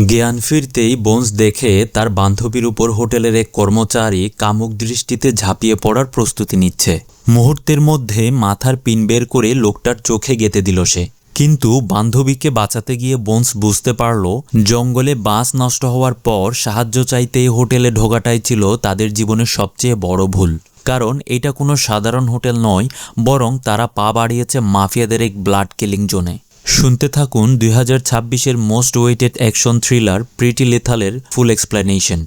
জ্ঞান ফিরতেই বোনস দেখে তার বান্ধবীর উপর হোটেলের এক কর্মচারী কামুক দৃষ্টিতে ঝাঁপিয়ে পড়ার প্রস্তুতি নিচ্ছে। মুহূর্তের মধ্যে মাথার পিন বের করে লোকটার চোখে গেঁথে দিল সে। কিন্তু বান্ধবীকে বাঁচাতে গিয়ে বোনস বুঝতে পারল জঙ্গলে বাস নষ্ট হওয়ার পর সাহায্য চাইতে হোটেলে ঢোকাটাই ছিল তাদের জীবনের সবচেয়ে বড় ভুল। কারণ এটা কোনো সাধারণ হোটেল নয়, বরং তারা পা বাড়িয়েছে মাফিয়াদের এক ব্লাড কিলিং জোনে। শুনতে থাকুন 2026-এর most awaited action thriller pretty লিথালের ফুল এক্সপ্লেনেশন।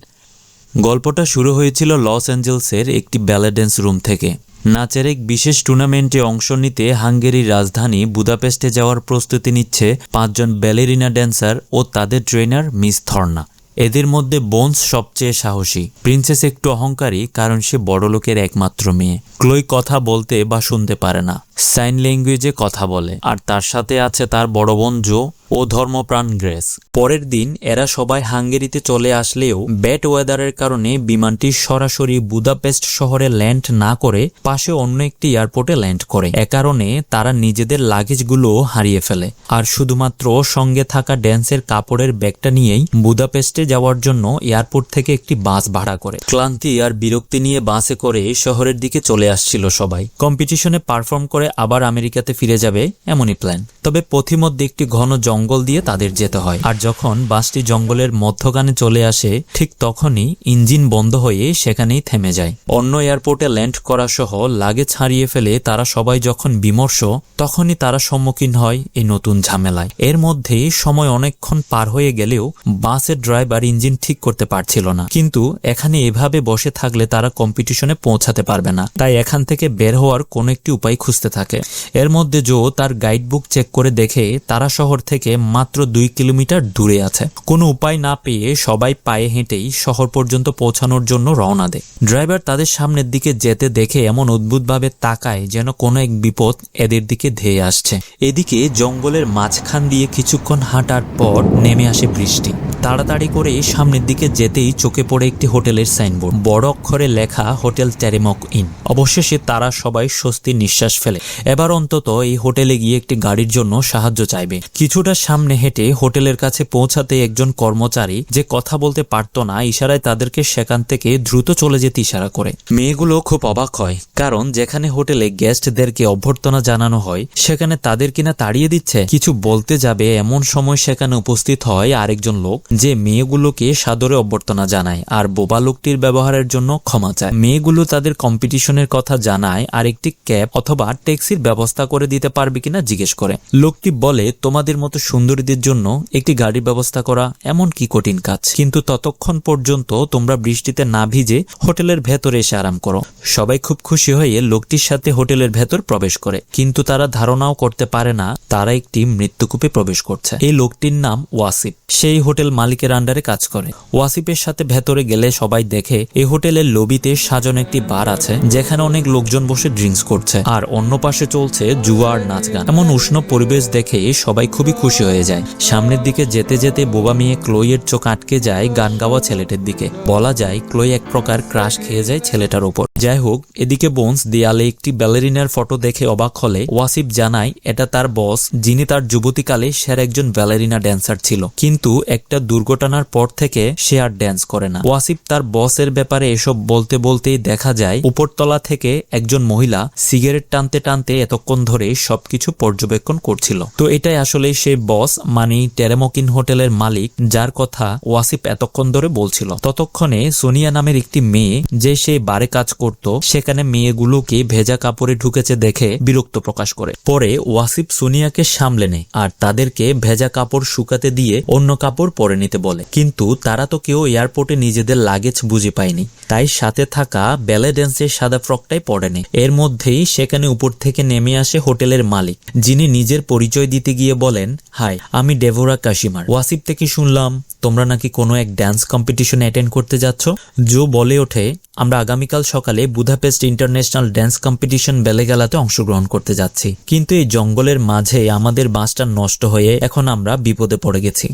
গল্পটা শুরু হয়েছিল লস অ্যাঞ্জেলসের একটি ব্যালে ড্যান্স রুম থেকে। নাচের এক বিশেষ টুর্নামেন্টে অংশ নিতে হাঙ্গেরির রাজধানী বুদাপেস্টে যাওয়ার প্রস্তুতি নিচ্ছে 5 জন ব্যালেরিনা ড্যান্সার ও তাদের ট্রেনার মিস থর্না। এদের মধ্যে বোনস সবচেয়ে সাহসী। প্রিন্সেস একটু অহংকারী, কারণ সে বড়লোকের একমাত্র মেয়ে। ক্লোই কথা বলতে বা শুনতে পারে না, সাইন ল্যাঙ্গুয়েজে কথা বলে। আর তার সাথে আছে তার বড় বোন জো ও ধর্মপ্রাণ গ্রেস। পরের দিন এরা সবাই হাঙ্গেরিতে চলে আসলেও ব্যাড ওয়েদারের কারণে বিমানটি সরাসরি বুদাপেস্ট শহরে ল্যান্ড না করে পাশে অন্য একটি এয়ারপোর্টে ল্যান্ড করে। এ কারণে তারা নিজেদের লাগেজগুলো হারিয়ে ফেলে আর শুধুমাত্র সঙ্গে থাকা ড্যান্সের কাপড়ের ব্যাগটা নিয়েই বুদাপেস্টে যাওয়ার জন্য এয়ারপোর্ট থেকে একটি বাস ভাড়া করে। ক্লান্তি আর বিরক্তি নিয়ে বাসে করে শহরের দিকে চলে আসছিল সবাই। কম্পিটিশনে পারফর্ম করে আবার আমেরিকাতে ফিরে যাবে এমনই প্ল্যান। তবে পথিমধ্যে একটি ঘন জঙ্গল দিয়ে তাদের যেতে হয়। আর যখন বাসটি জঙ্গলের মধ্যখানে চলে আসে, ঠিক তখনই ইঞ্জিন বন্ধ হয়ে সেখানেই থেমে যায়। অন্য এয়ারপোর্টে ল্যান্ড করা সহ লাগেজ হারিয়ে ফেলে তারা সবাই যখন বিমর্ষ, তখনই তারা সম্মুখীন হয় এই নতুন ঝামেলায়। এর মধ্যে সময় অনেকক্ষণ পার হয়ে গেলেও বাসের ড্রাইভার ইঞ্জিন ঠিক করতে পারছিল না। কিন্তু এখানে এভাবে বসে থাকলে তারা কম্পিটিশনে পৌঁছাতে পারবে না। তাই এখান থেকে বের হওয়ার কোনো একটি উপায় খুঁজতে থাকে। এর মধ্যে জো তার গাইডবুক চেক করে দেখে তারা শহর থেকে মাত্র 2 কিলোমিটার দূরে আছে। কোনো উপায় না পেয়ে সবাই পায়ে হেঁটেই শহর পর্যন্ত পৌঁছানোর জন্য রওনা দেয়। ড্রাইভার তাদের সামনের দিকে যেতে দেখে এমন অদ্ভুতভাবে তাকায় যেন কোনো এক বিপদ এদের দিকে ধেয়ে আসছে। এদিকে জঙ্গলের মাঝখান দিয়ে কিছুক্ষণ হাঁটার পর নেমে আসে বৃষ্টি। তাড়াতাড়ি করে সামনের দিকে যেতেই চোখে পড়ে একটি হোটেলের সাইনবোর্ড, বড় অক্ষরে লেখা হোটেল টেরেমক ইন। অবশেষে তারা সবাই স্বস্তির নিঃশ্বাস ফেলে। এবার অন্তত এই হোটেলে গিয়ে একটি গাড়ির জন্য সাহায্য চাইবে। কিছুটা সামনে হেঁটে হোটেলের কাছে পৌঁছাতে একজন কর্মচারী, যে কথা বলতে পারত না, ইশারায় তাদেরকে সেখান থেকে দ্রুত চলে যেতে ইশারা করে। মেয়েগুলো খুব অবাক হয়, কারণ যেখানে হোটেলে গেস্টদেরকে অভ্যর্থনা জানানো হয় সেখানে তাদের কিনা তাড়িয়ে দিচ্ছে। কিছু বলতে যাবে এমন সময় সেখানে উপস্থিত হয় আরেকজন লোক, যে মেয়েগুলোকে সাদরে অভ্যর্থনা জানায় আর বোবা লোকটির ব্যবহারের জন্য ক্ষমা চায়। মেয়েগুলো তাদের কম্পিটিশনের কথা জানায় আর একটি ক্যাব অথবা ট্যাক্সির ব্যবস্থা করে দিতে পারবে কিনা জিজ্ঞেস করে। লোকটি বলে, তোমাদের মতো সুন্দরীদের জন্য একটি গাড়ির ব্যবস্থা করা এমন কি কঠিন কাজ, কিন্তু ততক্ষণ পর্যন্ত তোমরা বৃষ্টিতে না ভিজে হোটেলের ভেতরে এসে আরাম করো। সবাই খুব খুশি হয়ে লোকটির সাথে হোটেলের ভেতর প্রবেশ করে, কিন্তু তারা ধারণাও করতে পারে না তারা একটি মৃত্যুকূপে প্রবেশ করছে। এই লোকটির নাম ওয়াসিফ। সেই হোটেল মালিকের আন্ডারে কাজ করে। ওয়াসিফের সাথে ভেতরে গেলে সবাই দেখে এই হোটেলের লবিতে সাজানো একটি বার আছে, যেখানে অনেক লোকজন বসে ড্রিঙ্কস করছে আর অন্য পাশে চলছে জুয়া আর নাচ গান। এমন উষ্ণ পরিবেশ দেখে সবাই খুবই খুশি হয়ে যায়। সামনের দিকে যেতে যেতে বোবা মেয়ে ক্লোইয়ের চোখ আটকে যায় গান গাওয়া ছেলেটার দিকে। বলা যায় ক্লোই এক প্রকার ক্রাশ খেয়ে যায় ছেলেটার উপর। যাই হোক, এদিকে বোনস দেয়ালে একটি ব্যালেরিনার ফটো দেখে অবাক হলে ওয়াসিফ জানায় এটা তার বস, যিনি তার যুবতীকালে সেরা একজন ব্যালেরিনা ড্যান্সার ছিল, কিন্তু একটা দুর্ঘটনার পর থেকে সে আর ড্যান্স করে না। ওয়াসিফ তার বসের ব্যাপারে এসব বলতে বলতেই দেখা যায় উপরতলা থেকে একজন মহিলা সিগারেট টানতে টানতে এতক্ষণ ধরে সবকিছু পর্যবেক্ষণ করছিল। তো এটাই আসলে সেই বস, মানে টেরেমকিন হোটেলের মালিক, যার কথা ওয়াসিফ এতক্ষণ ধরে বলছিল। ততক্ষণে সোনিয়া নামের একটি মেয়ে, যে সেই বারে কাজ করত, সেখানে মেয়েগুলোকে ভেজা কাপড়ে ঢুকেছে দেখে বিরক্ত প্রকাশ করে। পরে ওয়াসিফ সোনিয়াকে সামলে নেয় আর তাদেরকে ভেজা কাপড় শুকাতে দিয়ে অন্য কাপড় পরে নিতে বলে। কিন্তু তারা তো কেউ এয়ারপোর্টে নিজেদের লাগেজ বুঝে পায়নি, তাই সাথে থাকা ব্যালে ড্যান্সের সাদা ফ্রকটাই পরেনি। এর মধ্যেই সেখানে উপর থেকে নেমে আসে হোটেলের মালিক, যিনি নিজের পরিচয় দিতে গিয়ে বলেন, হাই, আমি ডেভোরা কাশিমার। ওয়াসিফ থেকে শুনলাম তোমরা নাকি কোনো এক ড্যান্স কম্পিটিশন অ্যাটেন্ড করতে যাচ্ছ। জো বলে ওঠে, আমরা আগামীকাল সকালে বুদাপেস্ট ইন্টারন্যাশনাল ড্যান্স কম্পিটিশন বেলেগালাতে অংশগ্রহণ করতে যাচ্ছি, কিন্তু এই জঙ্গলের মাঝে আমাদের বাসটা নষ্ট হয়ে এখন আমরা বিপদে পড়ে গেছি।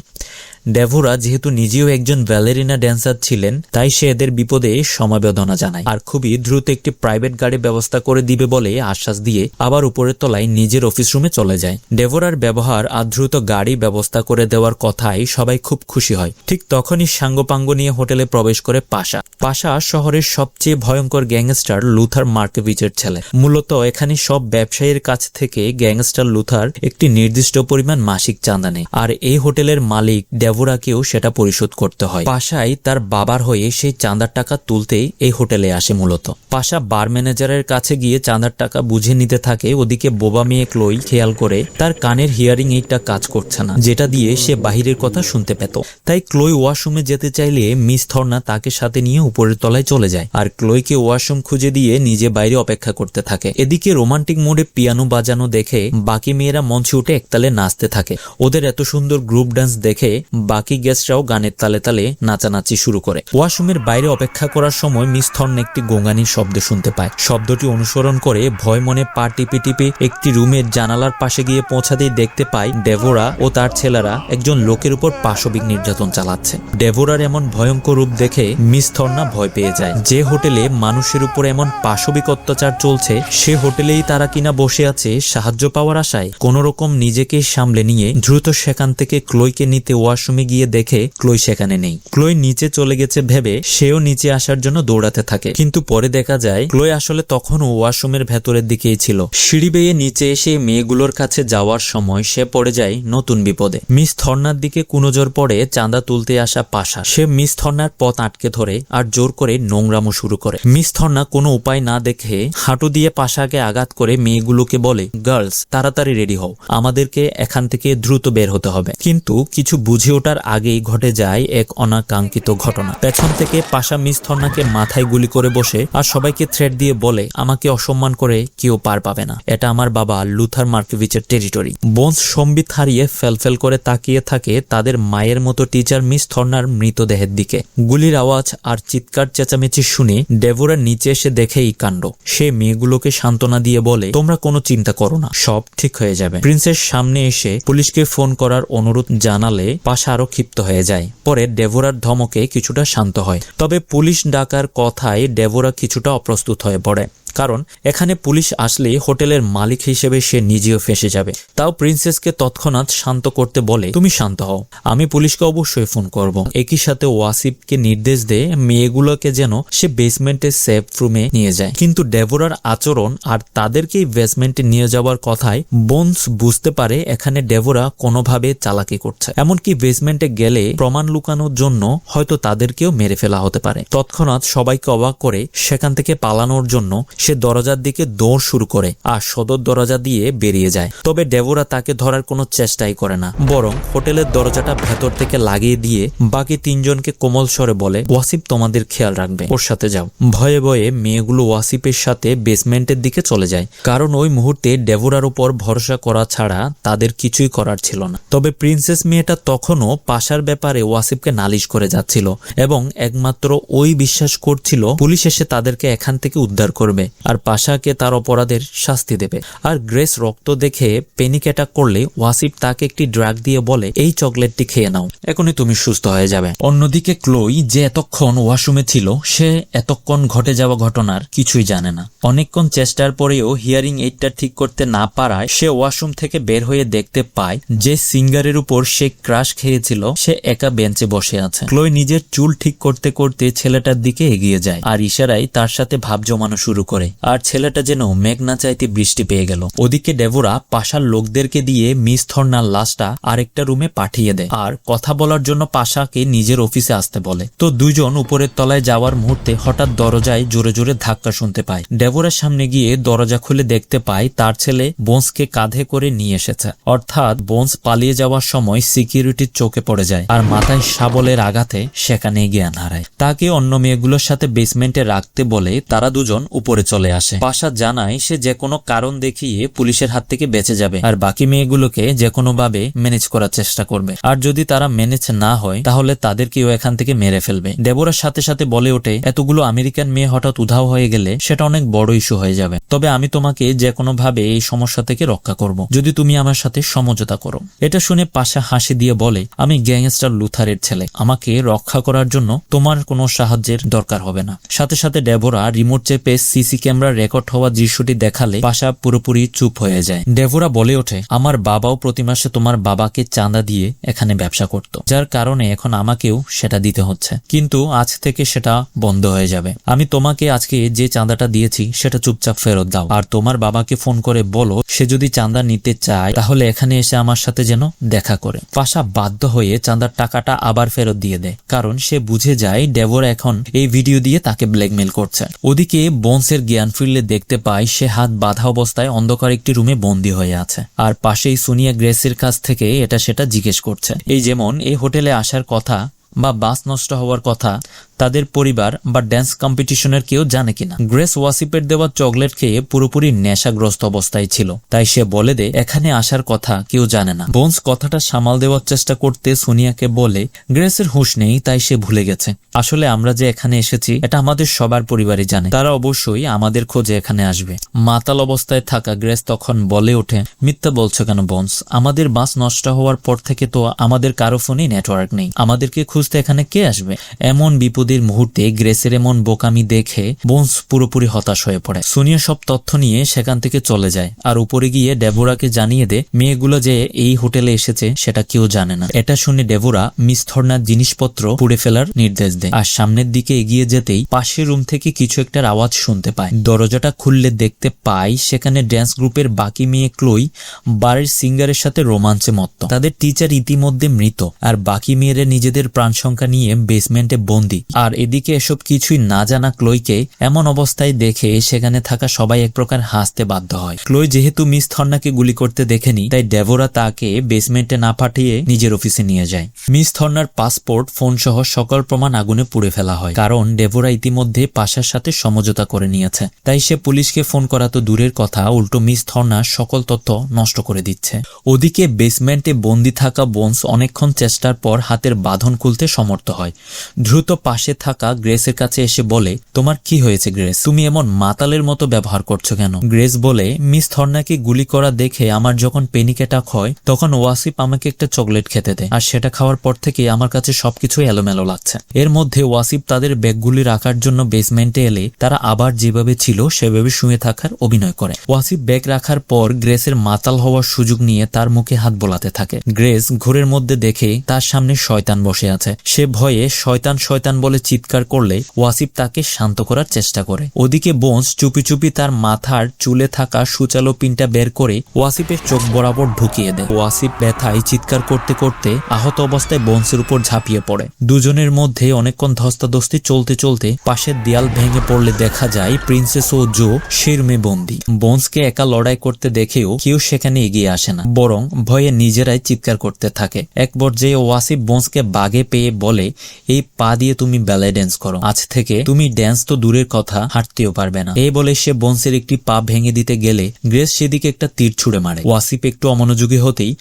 ডেভোরা যেহেতু নিজেও একজন ব্যালেরিনা ড্যান্সার ছিলেন, তাই সে এদের বিপদে সমবেদনা জানায় আর খুবই দ্রুত একটি প্রাইভেট গাড়ি ব্যবস্থা করে দিবে বলে আশ্বাস দিয়ে আবার উপরের তলায় নিজের অফিস রুমে চলে যায়। ডেভোরার ব্যবহার আর দ্রুত গাড়ি ব্যবস্থা করে দেওয়ার কথায় সবাই খুব খুশি হয়। ঠিক তখনই সাঙ্গপাঙ্গ নিয়ে হোটেলে প্রবেশ করে পাশা। পাশা শহরের সবচেয়ে ভয়ঙ্কর গ্যাংস্টার লুথার মার্কেভিচের ছেলে। মূলত এখানে সব ব্যবসায়ীর কাছ থেকে গ্যাংস্টার লুথার একটি নির্দিষ্ট পরিমাণ মাসিক চাঁদা নেয়, আর এই হোটেলের মালিক ডেভোরাকেও সেটা পরিশোধ করতে হয়। পাশাই তার বাবার হয়ে সেই চাঁদার টাকা তুলতেই এই হোটেলে আসে। মূলত পাশা বার ম্যানেজারের কাছে গিয়ে চাঁদার টাকা বুঝে নিতে থাকে। ওদিকে বোবা মেয়ে ক্লোই খেয়াল করে তার কানের হিয়ারিং এইডটা কাজ করছে না, যেটা দিয়ে সে বাহিরের কথা শুনতে পেত। তাই ক্লোই ওয়াশরুমে যেতে চাইলে মিস থর্না তাকে সাথে নিয়ে উপরের তলায় চলে যায়, আর ক্লোইকে ওয়াশরুম খুঁজে দিয়ে নিজে বাইরে অপেক্ষা করতে থাকে। এদিকে রোমান্টিক মোডে পিয়ানো বাজানো দেখে বাকি মেয়েরা মঞ্চে উঠে একতালে নাচতে থাকে। ওদের এত সুন্দর গ্রুপ ডান্স দেখে বাকি গেস্টরাও গানের তালে তালে নাচানাচি শুরু করে। ওয়াশরুমের বাইরে অপেক্ষা করার সময় মিস থর্ন একটি গোঙানির শব্দ শুনতে পায়। শব্দটি অনুসরণ করে ভয় মনে পা টিপে টিপে একটি রুমের জানালার পাশে গিয়ে পৌঁছাতেই দেখতে পায় ডেভোরা ও তার ছেলেরা একজন লোকের উপর পাশবিক নির্যাতন চালাচ্ছে। ডেভোরার এমন ভয়ঙ্কর রূপ দেখে মিস থর্না ভয় পেয়ে যায়। যে হোটেলে মানুষের উপর এমন পাশবিক অত্যাচার চলছে সে হোটেলেই তারা কিনা বসে আছে সাহায্য পাওয়ার আশায়। কোন রকম নিজেকে সামলে নিয়ে দ্রুত সেখান থেকে ক্লোইকে নিতে ওয়াশরুমে গিয়ে দেখে ক্লোই সেখানে নেই। ক্লোই নিচে চলে গেছে ভেবে সেও নিচে আসার জন্য দৌড়াতে থাকে, কিন্তু পরে দেখা যায় ক্লোই আসলে তখনও ওয়াশরুমের ভেতরের দিকেই ছিল। সিঁড়ি বেয়ে নিচে এসে মেয়েগুলোর কাছে যাওয়ার সময় সে পড়ে যায় নতুন বিপদে। মিস থর্নার দিকে কুনজর পড়ে চাঁদা তুলতে আসা পাশা। সে মিস থর্নার পথ আটকে ধরে আর জোর করে নোংরামো শুরু করে। মিস থর্না কোনো উপায় না দেখে হাঁটু দিয়ে পাশাকে আঘাত করে মেয়েগুলোকে বলে, গার্লস তাড়াতাড়ি রেডি হও, আমাদেরকে এখান থেকে দ্রুত বের হতে হবে। কিন্তু কিছু বুঝে ওঠার আগেই ঘটে যায় এক অনাকাঙ্ক্ষিত ঘটনা। পেছন থেকে পাশা মিস থর্নাকে মাথায় গুলি করে বসে আর সবাইকে থ্রেট দিয়ে বলে, আমাকে অসম্মান করে কেউ পার পাবে না, এটা আমার বাবা লুথার মার্কেভিচের টেরিটরি। বোনস সম্বিত হারিয়ে ফেলফেল করে তাকিয়ে থাকে তাদের মায়ের মতো টিচার মিস থর্নার মৃতদেহের দিকে। গুলির আওয়াজ আর চিৎকার চেঁচামেচি শুনে ডেভোরা নিচে এসে দেখে এই কাণ্ড। সে মেয়েগুলোকে সান্ত্বনা দিয়ে বলে, তোমরা কোনো চিন্তা করো না, সব ঠিক হয়ে যাবে। প্রিন্সের সামনে এসে পুলিশকে ফোন করার অনুরোধ জানালে পাশা আরো ক্ষিপ্ত হয়ে যায়। পরে ডেভোরার ধমকে কিছুটা শান্ত হয়, তবে পুলিশ ডাকার কথায় ডেভোরা কিছুটা অপ্রস্তুত হয়ে পড়ে। কারণ এখানে পুলিশ আসলে হোটেলের মালিক হিসেবে সে নিজেও ফেঁসে যাবে। তাও প্রিন্সেসকে তৎক্ষণাৎ শান্ত করতে বলে, তুমি শান্ত হও, আমি পুলিশকে অবশ্যই ফোন করব। একই সাথে ওয়াসিফকে নির্দেশ দেয় মেয়েগুলোকে যেন সে বেসমেন্টের সেফ রুমে নিয়ে যায়। কিন্তু ডেভোরার আচরণ আর তাদেরকে বেসমেন্টে নিয়ে যাওয়ার কথায় বোনস বুঝতে পারে এখানে ডেভোরা কোনোভাবে চালাকি করছে। এমনকি বেসমেন্টে গেলে প্রমাণ লুকানোর জন্য হয়তো তাদেরকেও মেরে ফেলা হতে পারে। তৎক্ষণাৎ সবাইকে অবাক করে সেখান থেকে পালানোর জন্য সে দরজার দিকে দৌড় শুরু করে আর সদর দরজা দিয়ে বেরিয়ে যায়। তবে ডেভোরা তাকে ধরার কোনো চেষ্টাই করে না, বরং হোটেলের দরজাটা ভেতর থেকে লাগিয়ে দিয়ে বাকি তিনজনকে কোমল স্বরে বলে, ওয়াসিফ তোমাদের খেয়াল রাখবে, ওর সাথে যাও। ভয়ে ভয়ে মেয়েগুলো ওয়াসিফের সাথে বেসমেন্টের দিকে চলে যায়, কারণ ওই মুহূর্তে ডেভোরার উপর ভরসা করা ছাড়া তাদের কিছুই করার ছিল না। তবে প্রিন্সেস মেয়েটা তখনও পাশার ব্যাপারে ওয়াসিফকে নালিশ করে যাচ্ছিল এবং একমাত্র ওই বিশ্বাস করছিল পুলিশ এসে তাদেরকে এখান থেকে উদ্ধার করবে আর পাশাকে তার অপরাধের শাস্তি দেবে। আর গ্রেস রক্ত দেখে প্যানিক অ্যাটাক করলে ওয়াসিফ তাকে একটি ড্রাগ দিয়ে বলে, এই চকলেটটি খেয়ে নাও, এখনই তুমি সুস্থ হয়ে যাবে। অন্যদিকে ক্লোই যে এতক্ষণ ওয়াশরুমে ছিল সে এতক্ষণ ঘটে যাওয়া ঘটনার কিছুই জানে না। অনেকক্ষণ চেষ্টার পরেও হিয়ারিং এইডটা ঠিক করতে না পারায় সে ওয়াশরুম থেকে বের হয়ে দেখতে পায় যে সিঙ্গারের উপর সে ক্রাশ খেয়েছিল সে একা বেঞ্চে বসে আছে। ক্লোই নিজের চুল ঠিক করতে করতে ছেলেটার দিকে এগিয়ে যায় আর ইশারায় তার সাথে ভাব জমানো শুরু করে। আর ছেলেটা যেন মেঘ না চাইতে বৃষ্টি পেয়ে গেল। ওদিকে ডেভোরা পাশার লোকদেরকে দিয়ে মিস থর্নার লাশটা আরেকটা রুমে পাঠিয়ে দেয় আর কথা বলার জন্য পাশাকে নিজের অফিসে আসতে বলে। তো দুইজন উপরের তলায় যাওয়ার মুহূর্তে হঠাৎ দরজায় জোরে জোরে ধাক্কা শুনতে পায়। ডেভোরার সামনে গিয়ে দরজা খুলে দেখতে পায় তার ছেলে বোনসকে কাঁধে করে নিয়ে এসেছে। অর্থাৎ বোনস পালিয়ে যাওয়ার সময় সিকিউরিটির চোখে পড়ে যায় আর মাথায় শাবলের আঘাতে সেখানে জ্ঞান হারায়। তাকে অন্য মেয়েগুলোর সাথে বেসমেন্টে রাখতে বলে তারা দুজন উপরে চলে আসে। পাশা জানায় সে যে কোনো কারণ দেখিয়ে পুলিশের হাত থেকে বেঁচে যাবে আর বাকি মেয়েগুলোকে যে কোনো ভাবে ম্যানেজ করার চেষ্টা করবে, আর যদি তারা ম্যানেজ না হয় তাহলে তাদেরকেও এখান থেকে মেরে ফেলবে। ডেভোরার সাথে সাথে বলে ওঠে, এতগুলো আমেরিকান মেয়ে হঠাৎ উধাও হয়ে গেলে সেটা অনেক বড় ইস্যু হয়ে যাবে, তবে আমি তোমাকে যে কোনো ভাবে এই সমস্যা থেকে রক্ষা করব যদি তুমি আমার সাথে সমঝোতা করো। এটা শুনে পাশা হাসি দিয়ে বলে, আমি গ্যাংস্টার লুথারের ছেলে, আমাকে রক্ষা করার জন্য তোমার কোনো সাহায্যের দরকার হবে না। সাথে সাথে ডেভোরা রিমোট চেপে সিসি সিসি ক্যামেরা রেকর্ড হওয়া দৃশ্যটি দেখালে পাশা পুরোপুরি চুপ হয়ে যায়। ডেভোরা বলে ওঠে, আমার বাবাও প্রতি মাসে তোমার বাবাকে চাঁদা দিয়ে এখানে ব্যবসা করত, যার কারণে এখন আমাকেও সেটা দিতে হচ্ছে, কিন্তু আজ থেকে সেটা বন্ধ হয়ে যাবে। আমি তোমাকে আজকে যে চাঁদাটা দিয়েছি সেটা চুপচাপ ফেরত দাও, আর তোমার বাবাকে ফোন করে বলো সে যদি চাঁদা নিতে চায় তাহলে এখানে এসে আমার সাথে যেন দেখা করে। পাশা বাধ্য হয়ে চাঁদার টাকাটা আবার ফেরত দিয়ে দেয়, কারণ সে বুঝে যায় ডেভোরা এখন এই ভিডিও দিয়ে তাকে ব্ল্যাকমেল করছে। ওদিকে বোনসের জ্ঞান ফিরলে দেখতে পায় সে হাত বাঁধা অবস্থায় অন্ধকার একটি রুমে বন্দী হয়ে আছে, আর পাশেই সোনিয়া গ্রেসের কাছ থেকে এটা সেটা জিজ্ঞেস করছে। এই যেমন এই হোটেলে আসার কথা বা বাস নষ্ট হওয়ার কথা তাদের পরিবার বা ড্যান্স কম্পিটিশনের কেউ জানে কিনা। গ্রেস ওয়াসিপের দেওয়া চকলেট খেয়ে পুরোপুরি নেশাগ্রস্ত অবস্থায় ছিল, তাই সে বলে দে এখানে আসার কথা কেউ জানে না। বোনস কথাটা সামাল দেওয়ার চেষ্টা করতে সোনিয়াকে বলে গ্রেসের হুঁশ নেই, তাই সে ভুলে গেছে আসলে আমরা যে এখানে এসেছি এটা আমাদের সবার পরিবারই জানে, তারা অবশ্যই আমাদের খোঁজে এখানে আসবে। মাতাল অবস্থায় থাকা গ্রেস তখন বলে ওঠে, মিথ্যা বলছো কেন বোনস? আমাদের বাস নষ্ট হওয়ার পর থেকে তো আমাদের কারো ফোনেই নেটওয়ার্ক নেই, আমাদেরকে খুঁজতে এখানে কে আসবে? এমন বিপদের মুহূর্তে গ্রেসের এমন বোকামি দেখে বোনস পুরোপুরি হতাশ হয়ে পড়ে। সোনিয়া সব তথ্য নিয়ে সেখান থেকে চলে যায়, আর উপরে গিয়ে ডেভোরাকে জানিয়ে দেয় মেয়েগুলো যে এই হোটেলে এসেছে সেটা কেউ জানে না। এটা শুনে ডেভোরা মিস থর্নার জিনিসপত্র পুড়ে ফেলার নির্দেশ দেয়, আর সামনের দিকে এগিয়ে যেতেই পাশের রুম থেকে কিছু একটার আওয়াজ শুনতে পায়। দরজাটা খুললে দেখতে পায় সেখানে ড্যান্স গ্রুপের বাকি মেয়ে ক্লোই বারের সিঙ্গারের সাথে রোমাঞ্চে মত্ত। তাদের টিচার ইতিমধ্যে মৃত, আর বাকি মেয়েরা নিজেদের প্রাণ সংখ্যা নিয়ে বেসমেন্টে বন্দী। আর এদিকে এসব কিছুই না জানা ক্লোইকে এমন অবস্থায় দেখে সেখানে থাকা সবাই এক প্রকার হাসতে বাধ্য হয়। ক্লোই যেহেতু মিস থর্নাকে গুলি করতে দেখেনি, তাই ডেভোরা তাকে বেসমেন্টে না পাঠিয়ে নিজের অফিসে নিয়ে যায়। মিস থর্নার পাসপোর্ট, ফোন সহ সকল প্রমাণ আগুনে পুড়ে ফেলা হয়, কারণ ডেভোরা ইতিমধ্যে পাশার সাথে সমঝোতা করে নিয়েছে। তাই সে পুলিশকে ফোন করা তো দূরের কথা, উল্টো মিস থর্নার সকল তথ্য নষ্ট করে দিচ্ছে। ওদিকে বেসমেন্টে বন্দি থাকা বোনস অনেকক্ষণ চেষ্টার পর হাতের বাঁধন খুলতে সমর্থ হয়। দ্রুত পাশে থাকা গ্রেসের কাছে এসে বলে, তোমার কি হয়েছে গ্রেস? তুমি এমন মাতালের মতো ব্যবহার করছো কেন? গ্রেস বলে, মিস থর্নাকে গুলি করা দেখে আমার যখন প্যানিক অ্যাটাক হয় তখন ওয়াসিপ আমাকে একটা চকলেট খেতে দেয়, আর সেটা খাওয়ার পর থেকে আমার কাছে সবকিছু এলোমেলো লাগছে। এর মধ্যে ওয়াসিপ তাদের ব্যাগগুলি রাখার জন্য বেসমেন্টে এলে তারা আবার যেভাবে ছিল সেভাবে শুয়ে থাকার অভিনয় করে। ওয়াসিপ ব্যাগ রাখার পর গ্রেসের মাতাল হওয়ার সুযোগ নিয়ে তার মুখে হাত বোলাতে থাকে। গ্রেস ঘোরের মধ্যে দেখে তার সামনে শয়তান বসে আছে। সে ভয়ে শয়তান শয়তান বলে চিৎকার করলে ওয়াসিপ তাকে শান্ত করার চেষ্টা করে। ওদিকে বোনস চুপি চুপি তার মাথার চুলে থাকা সুচালো পিনটা বের করে ওয়াসিপের চোখ বরাবর ঢুকিয়ে দেয়। ওয়াসিপ ব্যথায় চিৎকার করতে করতে আহত অবস্থায় বোনসের উপর ঝাঁপিয়ে পড়ে। দুজনের মধ্যে অনেকক্ষণ ধস্তাধস্তি চলতে চলতে পাশের দেয়াল ভেঙে পড়লে দেখা যায় প্রিন্সেস ও জো শিরমে বন্দী। বোনসকে একা লড়াই করতে দেখেও কেউ সেখানে এগিয়ে আসে না, বরং ভয়ে নিজেরাই চিৎকার করতে থাকে। এক পর্যায়ে ওয়াসিপ বোনসকে বাগে পেয়ে বলে, এই পা দিয়ে তুমি ব্যালে ড্যান্স করো, আজ থেকে তুমি ড্যান্স তো দূরের কথা হাঁটতেও পারবে না। এই বলে সে বোনসের একটি পা ভেঙে দিতে গেলে গ্রেস সেদিকে একটা তীর ছুড়ে মারে। ওয়াসিপ একটু অমনোযোগী হতেই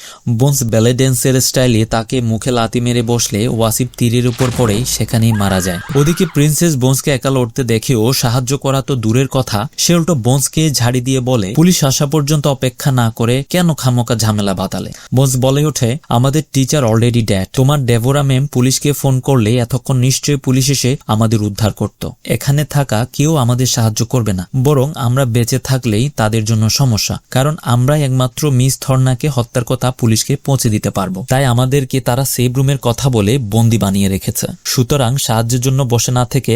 বোনস ব্যালে ড্যান্সের স্টাইলে তাকে মুখে লাথি মেরে বসলে ওয়াসিপ তীরের উপর পড়ে সেখানেই মারা যায়। ওদিকে প্রিন্সেস বোনসকে একা লড়তে দেখেও সাহায্য করা তো দূরের কথা, সে উল্টো বোনসকে ঝাড়ি দিয়ে বলে, পুলিশ আসা পর্যন্ত অপেক্ষা না করে কেন খামোকা ঝামেলা বাতালে? বোনস বলে ওঠে, আমাদের টিচার অলরেডি ড্যাড, তোমার ডেভোরা ম্যাম পুলিশকে ফোন করলে এতক্ষণ নিশ্চয়ই পুলিশ এসে আমাদের উদ্ধার করত। এখানে থাকা কেউ আমাদের সাহায্য করবে না, বরং আমরা বেঁচে থাকলেই তাদের জন্য সমস্যা, কারণ আমরাই একমাত্র মিস থর্নাকে হত্যার কথা পুলিশকে পৌঁছে দিতে পারবো। তাই আমাদেরকে তারা সেভ রুমের কথা বলে বন্দি বানিয়ে রেখেছে। সুতরাং সাহায্যের জন্য বসে না থেকে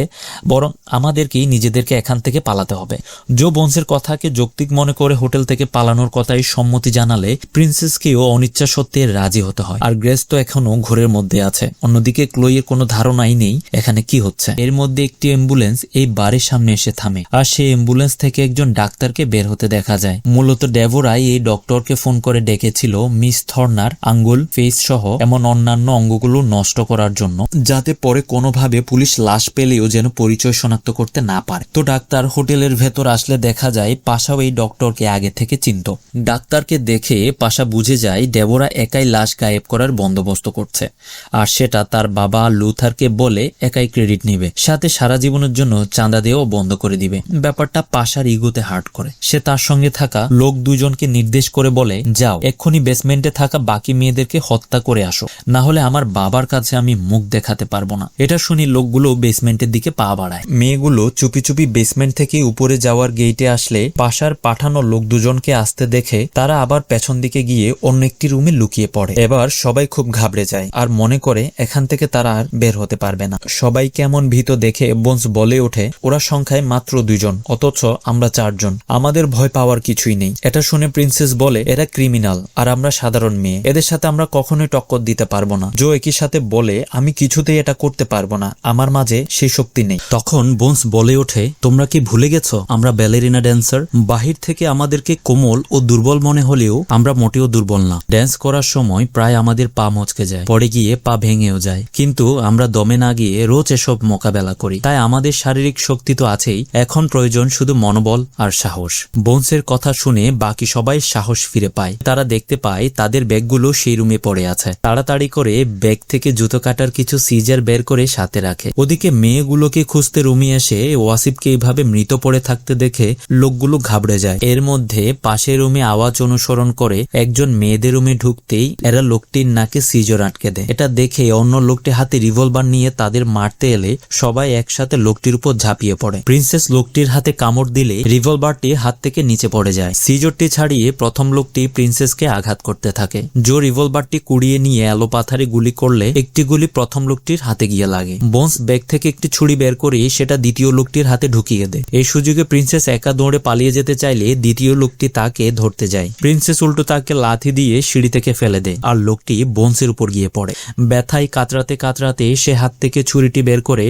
বরং আমাদেরকেই নিজেদেরকে এখান থেকে পালাতে হবে। জো বোনসের কথাকে যৌক্তিক মনে করে হোটেল থেকে পালানোর কথাই সম্মতি জানালে প্রিন্সেসকেও অনিচ্ছা সত্ত্বে রাজি হতে হয়। আর গ্রেস তো এখনো ঘোরের মধ্যে আছে। অন্যদিকে ক্লোইয়ের কোনো ধারণাই নেই এখানে কি হচ্ছে। এর মধ্যে একটি অ্যাম্বুলেন্স এই বাড়ির সামনে এসে থামে, আর সেই অ্যাম্বুলেন্স থেকে একজন ডাক্তারকে বের হতে দেখা যায়। মূলত ডেভোরাই এই ডক্টরকে ফোন করে ডেকেছিল মিস থর্নার আঙ্গুল, ফেস সহ এমন অন্যান্য অঙ্গগুলো নষ্ট করার জন্য, যাতে পরে কোনোভাবে পুলিশ লাশ পেলেও যেন পরিচয় শনাক্ত করতে না পারে। তো ডাক্তার হোটেলের ভেতর আসলে দেখা যায় পাশাও এই ডক্টরকে আগে থেকে চিনত। ডাক্তারকে দেখে পাশা বুঝে যায় ডেভোরা একাই লাশ গায়েব করার বন্দোবস্ত করছে, আর সেটা তার বাবা লুথারকে বলে একাই ক্রেডিট নিবে, সাথে সারা জীবনের জন্য চাঁদা দিয়েও বন্ধ করে দিবে। ব্যাপারটা পাশার ইগোতে হার্ট করে। সে তার সঙ্গে থাকা লোক দুজনকে নির্দেশ করে বলে, যাও এক্ষুনি বেসমেন্টে থাকা বাকি মেয়েদেরকে হত্যা করে আসো, না হলে আমার বাবার কাছে আমি মুখ দেখাতে পারবো না। এটা শুনি লোকগুলো বেসমেন্টের দিকে পা বাড়ায়। মেয়েগুলো চুপি চুপি বেসমেন্ট থেকে উপরে যাওয়ার গেটে আসলে পাশার পাঠানো লোক দুজনকে আসতে দেখে তারা আবার পেছন দিকে গিয়ে অন্য একটি রুমে লুকিয়ে পড়ে। এবার সবাই খুব ঘাবড়ে যায় আর মনে করে এখান থেকে তারা আর বের হতে পারবে না। সবাই কেমন ভীত দেখে বোনস বলে ওঠে, ওরা সংখ্যায় মাত্র 2 জন, অথচ আমরা 4 জন, আমাদের ভয় পাওয়ার কিছুই নেই। এটা শুনে প্রিন্সেস বলে, এরা ক্রিমিনাল আর আমরা সাধারণ মেয়ে, এদের সাথে আমরা কখনোই টক্কর দিতে পারবো না। জো একই সাথে বলে, আমি কিছুতেই এটা করতে পারবো না, আমার মাঝে সেই শক্তি নেই। তখন বোনস বলে ওঠে, তোমরা কি ভুলে গেছো আমরা ব্যালেরিনা ড্যান্সার? বাহির থেকে আমাদেরকে কোমল ও দুর্বল মনে হলেও আমরা মোটেও দুর্বল না। ড্যান্স করার সময় প্রায় আমাদের পা মচকে যায়, পরে গিয়ে পা ভেঙেও যায়, কিন্তু আমরা দমে না গিয়ে রোজ এসব মোকাবেলা করি। তাই আমাদের শারীরিক শক্তি তো আছেই, এখন প্রয়োজন শুধু মনোবল আর সাহস। বোনসের কথা শুনে বাকি সবাই সাহস ফিরে পায়। তারা দেখতে পায় তাদের ব্যাগগুলো সেই রুমে পড়ে আছে। তাড়াতাড়ি করে ব্যাগ থেকে জুতো কাটার কিছু সিজার বের করে সাথে রাখে। ওদিকে মেয়েগুলোকে খুঁজতে রুমে এসে ওয়াসিফকে এইভাবে মৃত পড়ে থাকতে দেখে লোকগুলো ঘাবড়ে যায়। এর মধ্যে পাশের রুমে আওয়াজ অনুসরণ করে একজন মেয়েদের রুমে ঢুকতেই এরা লোকটির নাকে সিজার আটকে দেয়। এটা দেখে অন্য লোকটি হাতে রিভলভার নিয়ে তাদের মারতে এলে সবাই একসাথে লোকটির উপর ঝাঁপিয়ে পড়ে। প্রিন্সেস লোকটির হাতে কামড় দিলে রিভলভারটি হাত থেকে নিচে পড়ে যায়। সিজরটি ছাড়িয়ে প্রথম লোকটি প্রিন্সেসকে আঘাত করতে থাকে। জো রিভলভারটি কুড়িয়ে নিয়ে এলোপাথারি গুলি করলে একটি গুলি প্রথম লোকটির হাতে গিয়ে লাগে। বোনস ব্যাগ থেকে একটি ছুরি বের করে সেটা দ্বিতীয় লোকটির হাতে ঢুকিয়ে দেয়। এই সুযোগে প্রিন্সেস একা দৌড়ে পালিয়ে যেতে চাইলে দ্বিতীয় লোকটি তাকে ধরতে যায়। প্রিন্সেস উল্টো তাকে লাথি দিয়ে সিঁড়ি থেকে ফেলে দেয় আর লোকটি বোনসের উপর গিয়ে পড়ে। ব্যথায় কাতরাতে কাতরাতে সে হাত থেকে ছুরিটি বের করে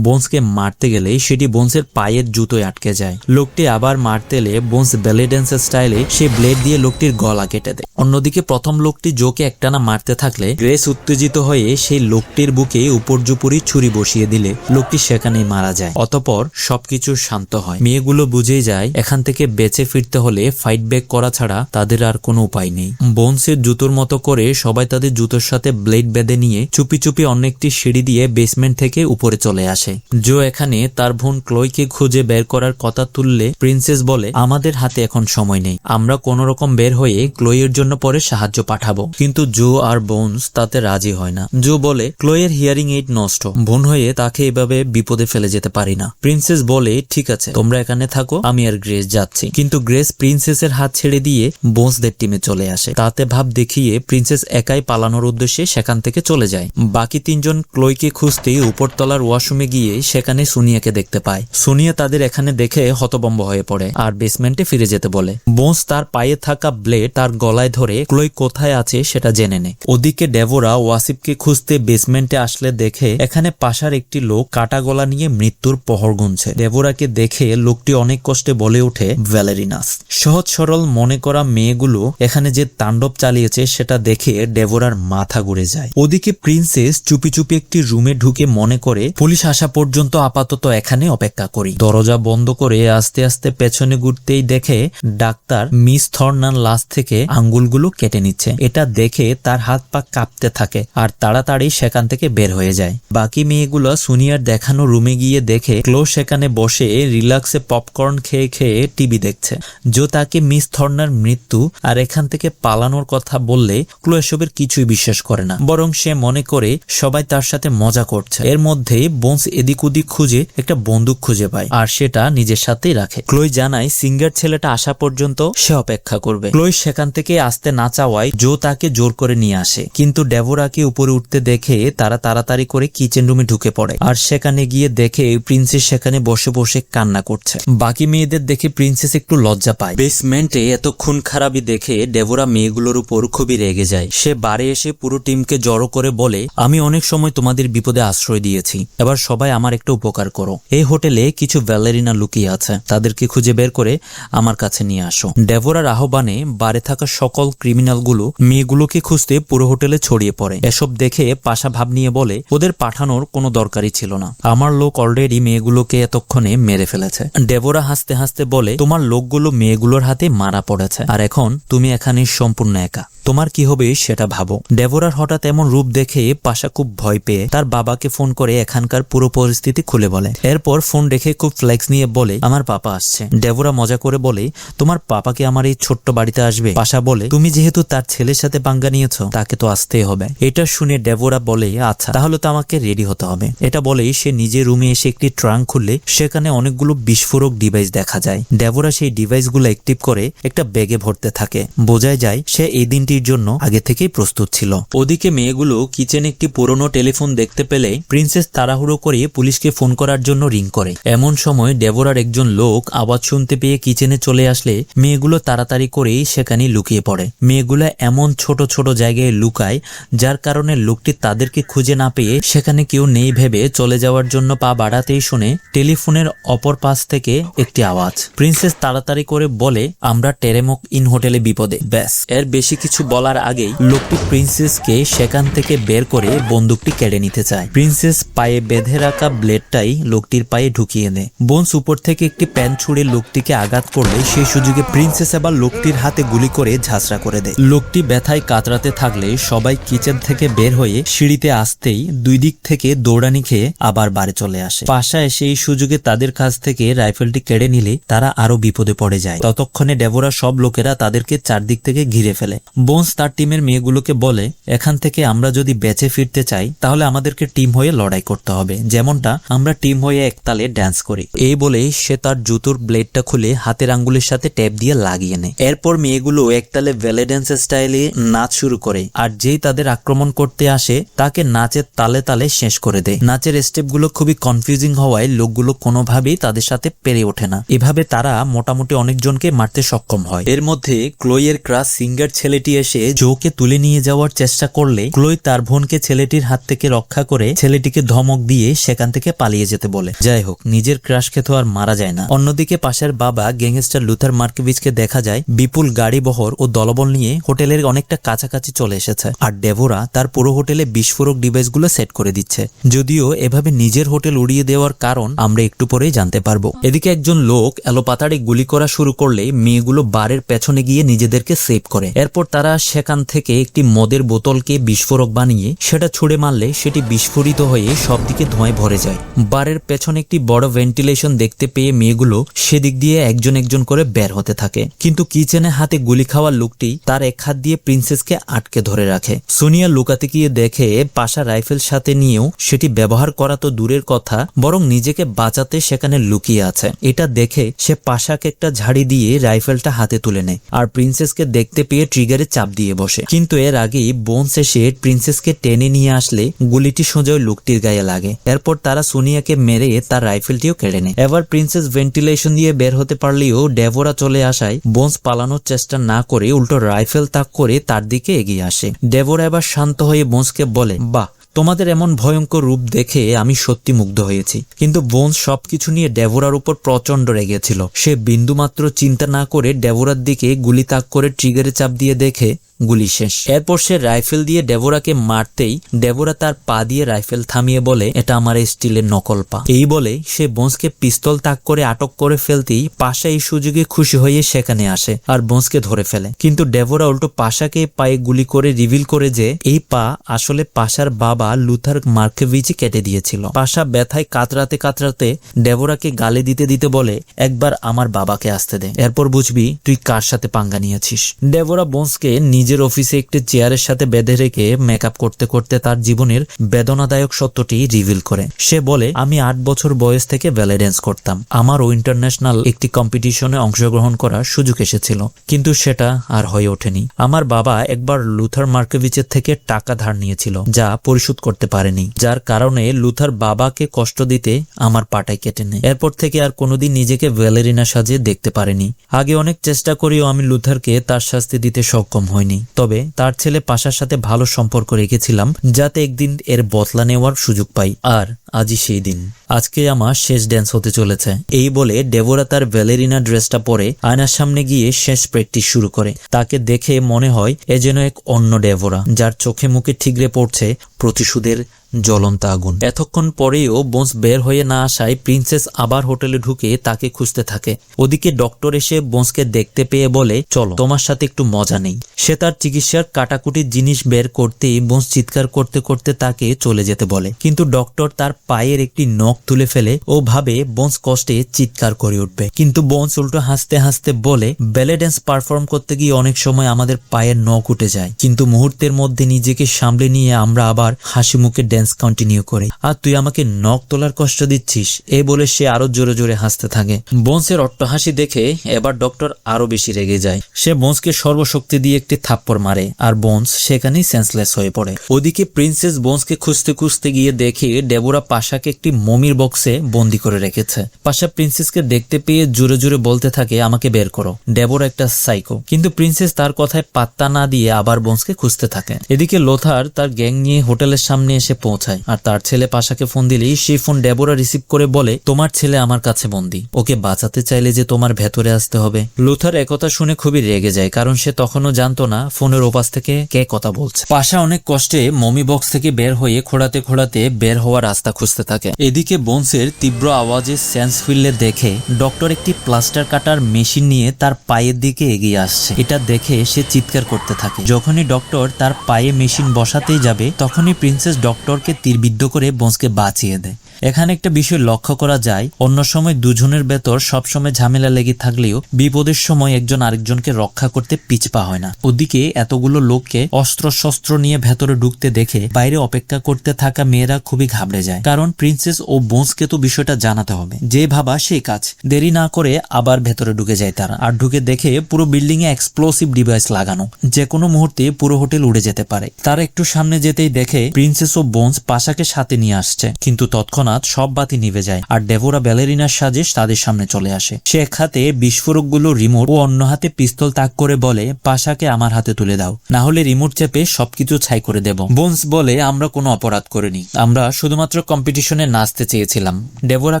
বোনসকে মারতে গেলে সেটি বোনসের পায়ের জুতোয় আটকে যায়। লোকটি আবার মারতে এলে বোনস বেলে ড্যান্সের স্টাইলে সে ব্লেড দিয়ে লোকটির গলা কেটে দেয়। অন্যদিকে প্রথম লোকটি জোকে একটানা মারতে থাকলে গ্রেস উত্তেজিত হয়ে সেই লোকটির বুকে উপর্যুপরি ছুরি বসিয়ে দিলে লোকটি সেখানেই মারা যায়। অতঃপর সবকিছু শান্ত হয়। মেয়েগুলো বুঝে যায় এখান থেকে বেঁচে ফিরতে হলে ফাইট ব্যাক করা ছাড়া তাদের আর কোনো উপায় নেই। বোনসের জুতোর মতো করে সবাই তাদের জুতোর সাথে ব্লেড বেঁধে নিয়ে চুপি চুপি অন্য একটি সিঁড়ি দিয়ে বেসমেন্ট থেকে উপরে চলে আসে। জো এখানে তার বোন ক্লোইকে খুঁজে বের করার কথা তুললে প্রিন্সেস বলে, আমাদের হাতে এখন সময় নেই, আমরা কোন রকম বের হয়ে ক্লোইয়ের জন্য পরে সাহায্য পাঠাবো। কিন্তু জো আর বোনস তাতে রাজি হয় না। জো বলে, ক্লোইয়ের হিয়ারিং এইড নষ্ট, বোন হয়ে তাকে এভাবে বিপদে ফেলে যেতে পারি না। প্রিন্সেস বলে, ঠিক আছে তোমরা এখানে থাকো, আমি আর গ্রেস যাচ্ছি। কিন্তু গ্রেস প্রিন্সেসের হাত ছেড়ে দিয়ে বোনসদের টিমে চলে আসে। তাতে ভাব দেখিয়ে প্রিন্সেস একাই পালানোর উদ্দেশ্যে সেখান থেকে চলে যায়। বাকি 3 জন ক্লোইকে খুঁজতে উপরতলার ওয়াশরুমে গিয়ে সেখানে সোনিয়াকে দেখতে পায়। সোনিয়া তাদের এখানে দেখে হতভম্ব হয়ে পড়ে আর বেসমেন্টে ফিরে যেতে বলে। বোনস তার পায়ে থাকা ব্লেড তার গলায় ধরে ক্লোই কোথায় আছে সেটা জেনে নেয়। ওদিকে ডেভোরা ওয়াসিফকে খুঁজতে বেসমেন্টে আসলে দেখে এখানে পাশার একটি লোক কাটা গলা নিয়ে মৃত্যুর পহর গুনছে। ডেভোরাকে দেখে লোকটি অনেক কষ্টে বলে ওঠে, ভ্যালেরিনাস। সহজ সরল মনে করা মেয়েগুলো এখানে যে তাণ্ডব চালিয়েছে সেটা দেখে ডেভোরার মাথা ঘুরে যায়। ওদিকে প্রিন্সেস চুপি চুপি একটি রুমে ঢুকে মনে করে পুলিশ আসা পর্যন্ত আপাতত এখানে অপেক্ষা করি। দরজা বন্ধ করে আস্তে আস্তে পেছনে ঘুরতেই দেখে ডাক্তার মিস থর্নার লাশ থেকে আঙ্গুলগুলো কেটে নিচ্ছে। এটা দেখে তার হাত পা কাঁপতে থাকে আর তাড়াতাড়ি সেখান থেকে বের হয়ে যায়। বাকি মেয়েগুলো সোনিয়ার দেখানো রুমে গিয়ে দেখে ক্লো সেখানে বসে রিল্যাক্সে পপকর্ন খেয়ে খেয়ে টিভি দেখছে। জো তাকে মিস থর্নার মৃত্যু আর এখান থেকে পালানোর কথা বললে ক্লো এসবের কিছুই বিশ্বাস করে না, বরং সে মনে করে সবাই তার সাথে মজা করছে। এর মধ্যে বোনস এদিক ওদিক খুঁজে একটা বন্দুক খুঁজে পায় আর সেটা নিজের সাথেই রাখে। ক্লোই জানায় সিঙ্গার ছেলেটা আসা পর্যন্ত সে অপেক্ষা করবে। ক্লোই সেখান থেকে আসতে না চাওয়ায় জো তাকে জোর করে নিয়ে আসে, কিন্তু ডেভোরাকে উপরে উঠতে দেখে তারা তাড়াতাড়ি করে কিচেন রুমে ঢুকে পড়ে আর সেখানে গিয়ে দেখে প্রিন্সেস সেখানে বসে বসে কান্না করছে। বাকি মেয়েদের দেখে প্রিন্সেস একটু লজ্জা পায়। বেসমেন্টে এত খুন খারাপি দেখে ডেভোরা মেয়েগুলোর উপর খুবই রেগে যায়। সে বাড়ি এসে পুরো টিমকে জড়ো করে বলে, আমি অনেক সময় তোমাদের বিপদে আশ্রয় দিয়েছি, এবার সবাই আমার একটা উপকার করো। এই হোটেলে কিছু ভ্যালেরিনা লুকিয়ে আছে, তাদেরকে খুঁজে বের করে আমার কাছে নিয়ে আসো। ডেভোরার আহ্বানে বারে থাকা সকল ক্রিমিনালগুলো মেয়েগুলোকে খুঁজতে পুরো হোটেলে ছড়িয়ে পড়ে। এসব দেখে পাশা ভাব নিয়ে বলে, ওদের পাঠানোর কোনো দরকারই ছিল না, আমার লোক অলরেডি মেয়েগুলোকে এতক্ষণে মেরে ফেলেছে। ডেভোরা হাসতে হাসতে বলে, তোমার লোকগুলো মেয়েগুলোর হাতে মারা পড়েছে আর এখন তুমি এখানে সম্পূর্ণ একা। তোমার কি হবে সেটা ভাবো। ডেভোরার হঠাৎ এমন রূপ দেখে পাশা খুব ভয় পেয়ে তার বাবাকে ফোন করে এখানকার পুরো পরিস্থিতি খুলে বলে। এরপর ফোন রেখে খুব ফ্লেক্স নিয়ে বলে, আমার পাপা আসছে। ডেভোরা মজা করে বলে, তোমার পাপাকে আমার এই ছোট্ট বাড়িতে আসবে? পাশা বলে, তুমি যেহেতু তার ছেলের সাথে পাঙ্গা নিয়েছো, তাকে তো আসতেই হবে। এটা শুনে ডেভোরা বলে, আচ্ছা তাহলে তো আমাকে রেডি হতে হবে। এটা বলেই সে নিজের রুমে এসে একটি ট্রাঙ্ক খুললে সেখানে অনেকগুলো বিস্ফোরক ডিভাইস দেখা যায়। ডেভোরা সেই ডিভাইসগুলো অ্যাক্টিভ করে একটা ব্যাগে ভরতে থাকে। বোঝাই যায় সে এই দিনটির জন্য আগে থেকেই প্রস্তুত ছিল। ওদিকে মেয়েগুলো কিচেনে একটি পুরনো টেলিফোন দেখতে পেলে প্রিন্সেস তাড়াহুড়ো করে পুলিশকে ফোন করার জন্য রিং করে। এমন সময় ডেভোরার একজন লোক আওয়াজ শুনতে পেয়ে কিচেনে চলে আসলে মেয়েগুলো তাড়াতাড়ি করেই সেখানে লুকিয়ে পড়ে। মেয়েগুলো এমন ছোট ছোট জায়গায় লুকায় যার কারণে লোকটি তাদেরকে খুঁজে না পেয়ে সেখানে কেউ নেই ভেবে চলে যাওয়ার জন্য পা বাড়াতেই শুনে টেলিফোনের অপর পাশ থেকে একটি আওয়াজ। প্রিন্সেস তাড়াতাড়ি করে বলে, আমরা টেরেমক ইন হোটেলে বিপদে। ব্যাস, এর বেশি কিছু বলার আগেই লোকটি প্রিন্সেসকে সেখান থেকে বের করে বন্দুকটি কেড়ে নিতে চায়। প্রিন্সেস পায়ে বেঁধে রাখা ব্লেডটাই লোকটির পায়ে ঢুকিয়ে দেয়। বোনস উপর থেকে একটি প্যান ছুঁড়ে লোকটিকে আঘাত করলে সেই সুযোগে প্রিন্সেস আবার লোকটির হাতে গুলি করে ঝাঁঝরা করে দেয়। লোকটি ব্যথায় কাতরাতে থাকলে সবাই কিচেন থেকে বের হয়ে সিঁড়িতে আসতেই দুই দিক থেকে দৌড়ানি খেয়ে আবার বাড়ি চলে আসে। পাশা এসে এই সুযোগে তাদের কাছ থেকে রাইফেলটি কেড়ে নিলে তারা আরো বিপদে পড়ে যায়। ততক্ষণে ডেভোরা সব লোকেরা তাদেরকে চারদিক থেকে ঘিরে ফেলে। বোনস তার টিমের মেয়েগুলোকে বলে, এখান থেকে আমরা যদি বেঁচে ফিরতে চাই তাহলে আমাদেরকে টিম হয়ে লড়াই করতে হবে, যেমনটা আমরা টিম হয়ে একতালে ড্যান্স করি। এই বলেই সে তার জুতোর ব্লেডটা খুলে হাতের আঙ্গুলের সাথে ট্যাপ দিয়ে লাগিয়ে নেয়। এরপর মেয়েগুলো একতালে ভ্যালে ড্যান্স স্টাইলে নাচ শুরু করে, আর যেই তাদের আক্রমণ করতে আসে তাকে নাচের তালে তালে শেষ করে দেয়। নাচের স্টেপগুলো খুবই কনফিউজিং হওয়ায় লোকগুলো কোনোভাবেই তাদের সাথে পেরে ওঠে না। এভাবে তারা মোটামুটি অনেকজনকে মারতে সক্ষম হয়। এর মধ্যে ক্লোয়ের ক্রাশ সিঙ্গার ছেলেটি এসে জোকে তুলে নিয়ে যাওয়ার চেষ্টা করলে ক্লোয় তার বোনকে ছেলেটির হাত থেকে রক্ষা করে ছেলেটিকে ধমক দিয়ে সেখান থেকে পালিয়ে যেতে বলে। যাই হোক, নিজের ক্রাশকে তো আর মারা যায় না। অন্যদিকে পাশের বাবা গ্যাংস্টার লুথার মার্কেভিচকে দেখা যায় বিপুল গাড়ি বহর ও দলবল নিয়ে হোটেলের অনেকটা কাছাকাছি চলে এসেছে, আর ডেভোরা তার পুরো হোটেলে বিস্ফোরক ডিভাইসগুলো সেট করে দিচ্ছে। যদিও এভাবে নিজের হোটেল উড়িয়ে দেওয়ার কারণ আমরা একটু পরেই জানতে পারবো। এদিকে একজন লোক এলোপাতাড়ি গুলি করা শুরু করলে মেয়েগুলো বারের পেছনে গিয়ে নিজেদেরকে সেভ করে। এরপর তারা সেখান থেকে একটি মদের বোতলকে বিস্ফোরক বানিয়ে সেটা ছুড়ে মারলে সেটি বিস্ফোরিত হয়ে সব দিকে ধোঁয়ায় ভরে যায়। বারের পেছনে একটি বড় ভেন্টিলেশন দেখতে পেয়ে মেয়েগুলো সেদিক দিয়ে একজন একজন করে বের হতে থাকে, কিন্তু কিচেনে হাতে গুলি খাওয়া লোকটি তার এক হাত দিয়ে প্রিন্সেসকে আটকে ধরে রাখে। সোনিয়া লুকাতে গিয়ে দেখে পাশা রাইফেল সাথে নিয়েও সেটি ব্যবহার করা তো দূরের কথা, বরং নিজেকে বাঁচাতে সেখানে লুকিয়ে আছে। এটা দেখে সে পাশাকে একটা ঝাড়ি দিয়ে রাইফেলটা হাতে তুলে নেয়, আর প্রিন্সেসকে দেখতে পেয়ে ট্রিগারে চাপ দিয়ে বসে। কিন্তু এর আগেই বোনস এসে প্রিন্সেসকে টেনে নিয়ে আসলে গুলিটি সোজা লোকটির গায়ে লাগে। এরপর তারা সোনিয়াকে মেরে তার রাইফেলটিও কেড়ে নেয়। এবার প্রিন্সেস ভেন্টিলেশন দিয়ে বের হতে পারলেও ডেভোরা চলে আসায় বোনস পালানোর চেষ্টা না করে উল্টো রাইফেল তাক করে তার দিকে এগিয়ে আসে। ডেভোরা এবার শান্ত হয়ে বোনসকে বলে, বাহ, তোমাদের এমন ভয়ঙ্কর রূপ দেখে আমি সত্যি মুগ্ধ হয়েছি। কিন্তু বোনস সবকিছু নিয়ে ডেভোরার উপর প্রচন্ড রেগেছিল। সে বিন্দুমাত্র চিন্তা না করে ডেভোরার দিকে গুলি তাক করে ট্রিগারে চাপ দিয়ে দেখে গুলি শেষ। এরপর সে রাইফেল দিয়ে ডেভোরাকে মারতেই ডেভোরা তার পা দিয়ে রাইফেল থামিয়ে বলে, এটা আমার স্টিলের নকল পা। এই বলে সে বোনসকে পিস্তল তাক করে আটক করে ফেলতেই পাশা এই সুযোগে খুশি হয়ে সেখানে আসে আর বোনসকে ধরে ফেলে। কিন্তু ডেভোরা উল্টো পাশাকে পায়ে গুলি করে রিভিল করে যে এই পা আসলে পাশার বাবা লুথার মার্কেভিচই কেটে দিয়েছিল। পাশা ব্যথায় কাতরাতে কাতরাতে ডেভোরাকে গালি দিতে দিতে বলে, একবার আমার বাবাকে আসতে দে, এরপর বুঝবি তুই কার সাথে পাঙ্গা নিয়েছিস। ডেভোরা বোনসকে নিজের অফিসে একটি চেয়ারের সাথে বেঁধে রেখে মেকআপ করতে করতে তার জীবনের বেদনাদায়ক সত্যটি রিভিল করে। সে বলে, আমি 8 বছর বয়স থেকে ব্যালে ড্যান্স করতাম। আমারও ইন্টারন্যাশনাল একটি কম্পিটিশনে অংশগ্রহণ করার সুযোগ এসেছিল, কিন্তু সেটা আর হয়ে ওঠেনি। আমার বাবা একবার লুথার মার্কেভিচের থেকে টাকা ধার নিয়েছিল, যা পরিশোধ করতে পারেনি, যার কারণে লুথার বাবাকে কষ্ট দিতে আমার পাটাই কেটে নেয়। এরপর থেকে আর কোনোদিন নিজেকে ব্যালেরিনা সাজে দেখতে পারেনি। আগে অনেক চেষ্টা করেও আমি লুথারকে তার শাস্তি দিতে সক্ষম হইনি, তবে তার ছেলে পাশার সাথে ভালো সম্পর্ক রেখেছিলাম যাতে একদিন এর বদলা নেওয়ার সুযোগ পাই, আর আজই সেই দিন। আজকে আমার শেষ ড্যান্স হতে চলেছে। এই বলে ডেভোরা তার ব্যালেরিনা ড্রেসটা পরে আয়নার সামনে গিয়ে শেষ প্র্যাকটিস শুরু করে। তাকে দেখে মনে হয় এ যেন এক অন্য ডেভোরা, যার চোখে মুখে ঠিকরে পড়ছে প্রতিশোধের জ্বলন্ত আগুন। এতক্ষণ পরেও বোনস বের হয়ে না আসায় প্রিন্সেস আবার হোটেলে ঢুকে তাকে খুঁজতে থাকে। ওদিকে ডক্টর এসে বোনসকে দেখতে পেয়ে বলে, চলো তোমার সাথে একটু মজা নেই। সে তার চিকিৎসার কাটাকুটির জিনিস বের করতেই বোনস চিৎকার করতে করতে তাকে চলে যেতে বলে, কিন্তু ডক্টর তার পায়ের একটি নখ তুলে ফেলে ও ভাবে বোনস কষ্টে চিৎকার করে উঠবে, কিন্তু বোনস উল্টো হাসতে হাসতে বলে, ব্যালে ড্যান্স পারফর্ম করতে গিয়ে অনেক সময় আমাদের পায়ের নখ উঠে যায়, কিন্তু মুহূর্তের মধ্যে নিজেকে সামলে নিয়ে আমরা আবার হাসি মুখে ড্যান্স কন্টিনিউ করি, আর তুই আমাকে নখ তোলার কষ্ট দিচ্ছিস। এই বলে সে আরো জোরে জোরে হাসতে থাকে। বোনসের অট্টহাসি দেখে এবার ডক্টর আরো বেশি রেগে যায়। সে বোনসকে সর্বশক্তি দিয়ে একটি থাপ্পড় মারে আর বোনস সেখানেই সেন্সলেস হয়ে পড়ে। ওদিকে প্রিন্সেস বোনসকে খুঁজতে খুঁজতে গিয়ে দেখে ডেবোরা পাশাকে একটি মমির বক্সে বন্দি করে রেখেছে। পাশা প্রিন্সেসকে দেখতে পেয়ে জোরে জোরে বলতে থাকে, আমাকে বের করো, ডেবোরা একটা সাইকো। কিন্তু প্রিন্সেস তার কথায় পাত্তা না দিয়ে আবার বোনসকে খুঁজতে থাকে। এদিকে লোথার তার গ্যাং নিয়ে হোটেলের সামনে এসে পৌঁছায়, আর তার ছেলে পাশাকে ফোন দিলেই সেই ফোন ডেবোরা রিসিভ করে বলে, তোমার ছেলে আমার কাছে বন্দি, ওকে বাঁচাতে চাইলে যে তোমার ভেতরে আসতে হবে। লোথার একথা শুনে খুবই রেগে যায়, কারণ সে তখনও জানতো না ফোনের ওপাশ থেকে কে কথা বলছে। পাশা অনেক কষ্টে মমি বক্স থেকে বের হয়ে খোঁড়াতে খোঁড়াতে বের হওয়ার রাস্তা খুঁজতে থাকে। এদিকে বোনসের তীব্র আওয়াজে সেন্স ফিরলে দেখে ডক্টর একটি প্লাস্টার কাটার মেশিন নিয়ে তার পায়ের দিকে এগিয়ে আসছে। এটা দেখে সে চিৎকার করতে থাকে। যখনই ডক্টর তার পায়ে মেশিন বসাতেই যাবে তখনই প্রিন্সেস ডক্টরকে তীরবিদ্ধ করে বোনসকে বাঁচিয়ে দেয়। এখানে একটা বিষয় লক্ষ্য করা যায়, অন্য সময় দুজনের ভেতর সবসময় ঝামেলা লেগে থাকলেও বিপদের সময় একজন আরেকজনকে রক্ষা করতে পিছপা হয় না। ওদিকে এতগুলো লোককে অস্ত্র শস্ত্র নিয়ে ভেতরে ঢুকতে দেখে বাইরে অপেক্ষা করতে থাকা মেয়েরা খুবই ঘাবড়ে যায়, কারণ প্রিন্সেস ও বোনসকে তো বিষয়টা জানাতে হবে। যে ভাবা সেই কাজ। দেরি না করে আবার ভেতরে ঢুকে যায় তারা, আর ঢুকে দেখে পুরো বিল্ডিং এ এক্সপ্লোসিভ ডিভাইস লাগানো, যে কোনো মুহূর্তে পুরো হোটেল উড়ে যেতে পারে। তারা একটু সামনে যেতেই দেখে প্রিন্সেস ও বোনস পাশাকে সাথে নিয়ে আসছে, কিন্তু তৎক্ষণাৎ সব বাতি নিভে যায় আর ডেভোরা ব্যালেরিনার সাজে তাদের সামনে চলে আসে। সে এক হাতে বিস্ফোরকগুলো রিমোট ও অন্য হাতে পিস্তল তাক করে বলে, পাশাকে আমার হাতে তুলে দাও, না হলে রিমোট চেপে সবকিছু ছাই করে দেব। বোনস বলে, আমরা কোনো অপরাধ করিনি, আমরা শুধুমাত্র কম্পিটিশনে নাচতে চেয়েছিলাম। ডেভোরা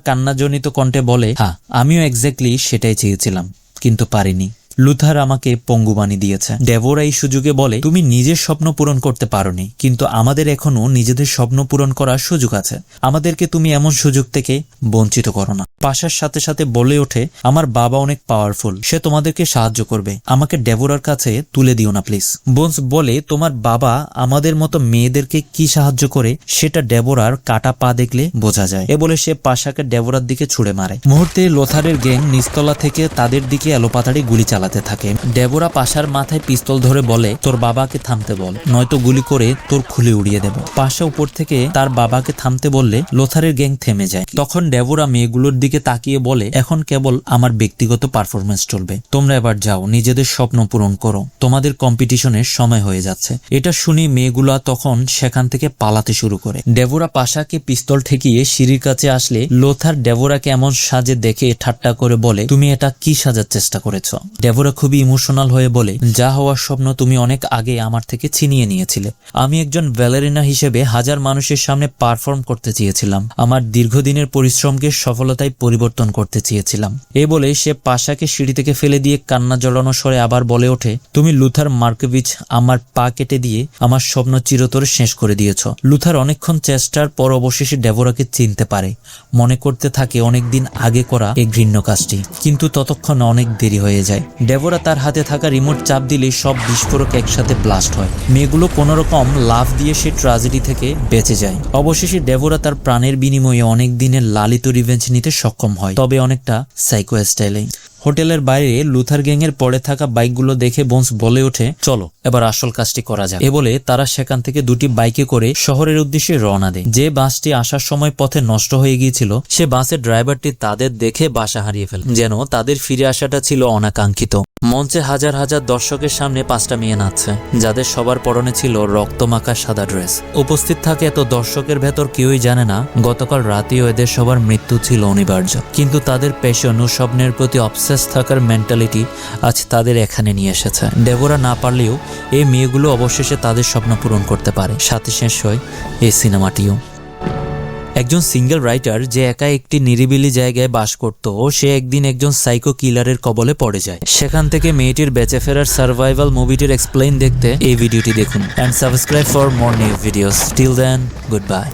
কান্নাজনিত কণ্ঠে বলে, হ্যাঁ আমিও এক্স্যাক্টলি সেটাই চেয়েছিলাম, কিন্তু পারিনি। লুথার আমাকে পঙ্গু বানিয়ে দিয়েছে। ডেভোরা এই সুযোগে বলে, তুমি নিজের স্বপ্ন পূরণ করতে পারোনি, কিন্তু আমাদের এখনো নিজেদের স্বপ্ন পূরণ করার সুযোগ আছে। আমাদেরকে তুমি এমন সুযোগ থেকে বঞ্চিত করো না। পাশার সাথে সাথে বলে ওঠে, আমার বাবা অনেক পাওয়ারফুল, সে তোমাদেরকে সাহায্য করবে, আমাকে ডেভোরার কাছে তুলে দিও না প্লিজ। বোনস বলে, তোমার বাবা আমাদের মতো মেয়েদেরকে কি সাহায্য করে সেটা ডেভোরার কাটা পা দেখলে বোঝা যায়। এ বলে সে পাশাকে ডেভোরার দিকে ছুড়ে মারে। মুহূর্তে লোথারের গ্যাং নিচতলা থেকে তাদের দিকে এলোপাতাড়ি গুলি চালাতে থাকে। ডেভোরা পাশার মাথায় পিস্তল ধরে বলে, তোর বাবাকে থামতে বল, নয়তো গুলি করে তোর খুলি উড়িয়ে দেব। পাশা উপর থেকে তার বাবাকে থামতে বললে লোথারের গ্যাং থেমে যায়। তখন ডেভোরা মেয়েগুলোর দিকে তাকিয়ে বলে, এখন কেবল আমার ব্যক্তিগত পারফরমেন্স চলবে, তোমরা এবার যাও, নিজেদের স্বপ্ন পূরণ করো, তোমাদের কম্পিটিশনের সময় হয়ে যাচ্ছে। এটা শুনি মেয়েগুলা তখন সেখান থেকে পালাতে শুরু করে। ডেভোরা পাশাকে পিস্তল ঠেকিয়ে সিঁড়ির কাছে আসলে লোথার ডেভোরাকে এমন সাজে দেখে ঠাট্টা করে বলে, তুমি এটা কি সাজার চেষ্টা করেছো? ডেভোরা খুবই ইমোশনাল হয়ে বলে, যা হওয়ার স্বপ্ন তুমি অনেক আগে আমার থেকে ছিনিয়ে নিয়েছিলে। আমি একজন ব্যালেরিনা হিসেবে হাজার মানুষের সামনে পারফর্ম করতে চেয়েছিলাম, আমার দীর্ঘদিনের পরিশ্রমকে সফলতায় পরিবর্তন করতে চেয়েছিলাম। এ বলে সে পাশাকে সিঁড়ি থেকে ফেলে দিয়ে কান্না জড়ানো স্বরে আবার বলে ওঠে, তুমি লুথার মার্কেভিচ আমার পা কেটে দিয়ে আমার স্বপ্ন চিরতরে শেষ করে দিয়েছ। লুথার অনেকক্ষণ চেষ্টার পর অবশেষে ডেভোরাকে চিনতে পারে, মনে করতে থাকে অনেকদিন আগে করা এই ঘৃণ্য কাজটি, কিন্তু ততক্ষণ অনেক দেরি হয়ে যায়। ডেভোরা তার হাতে থাকা রিমোট চাপ দিলে সব বিস্ফোরক একসাথে ব্লাস্ট হয়। মেয়েগুলো কোনোরকম লাফ দিয়ে সে ট্র্যাজেডি থেকে বেঁচে যায়। অবশেষে ডেভোরা তার প্রাণের বিনিময়ে অনেক দিনের লালিত রিভেঞ্জ নিতে সক্ষম হয়, তবে অনেকটা সাইকো স্টাইলে। হোটেলের বাইরে লুথার গ্যাংয়ের পড়ে থাকা বাইকগুলো দেখে বোনস বলে ওঠে, চলো এবার আসল কাজটি করা যাক। এ বলে তারা সেখান থেকে দুটি বাইকে করে শহরের উদ্দেশ্যে রওনা দেয়। যে বাসটি আসার সময় পথে নষ্ট হয়ে গিয়েছিল সে বাসের ড্রাইভারটি তাদের দেখে বাসা হারিয়ে ফেলে, যেন তাদের ফিরে আসাটা ছিল অনাকাঙ্ক্ষিত। মঞ্চে হাজার হাজার দর্শকের সামনে 5টা মেয়ে নাচছে, যাদের সবার পরনে ছিল রক্তমাখা সাদা ড্রেস। উপস্থিত থাকে এত দর্শকের ভেতর কেউই জানে না গতকাল রাতেও এদের সবার মৃত্যু ছিল অনিবার্য, কিন্তু তাদের পেশন ও স্বপ্নের প্রতি অবসেস থাকার মেন্টালিটি আজ তাদের এখানে নিয়ে এসেছে। ডেভোরা না পারলেও এই মেয়েগুলো অবশেষে তাদের স্বপ্ন পূরণ করতে পারে। সাথে শেষ হয় এই সিনেমাটিও। একজন সিঙ্গেল রাইটার যে একা একটি নিরিবিলি জায়গায় বাস করত, সে একদিন একজন সাইকো কিলারের কবলে পড়ে যায়। সেখান থেকে মেয়েটির বেঁচে ফেরার সার্ভাইভাল মুভিটির এক্সপ্লেইন দেখতে এই ভিডিওটি দেখুন, and subscribe for more new videos. Till then, good by.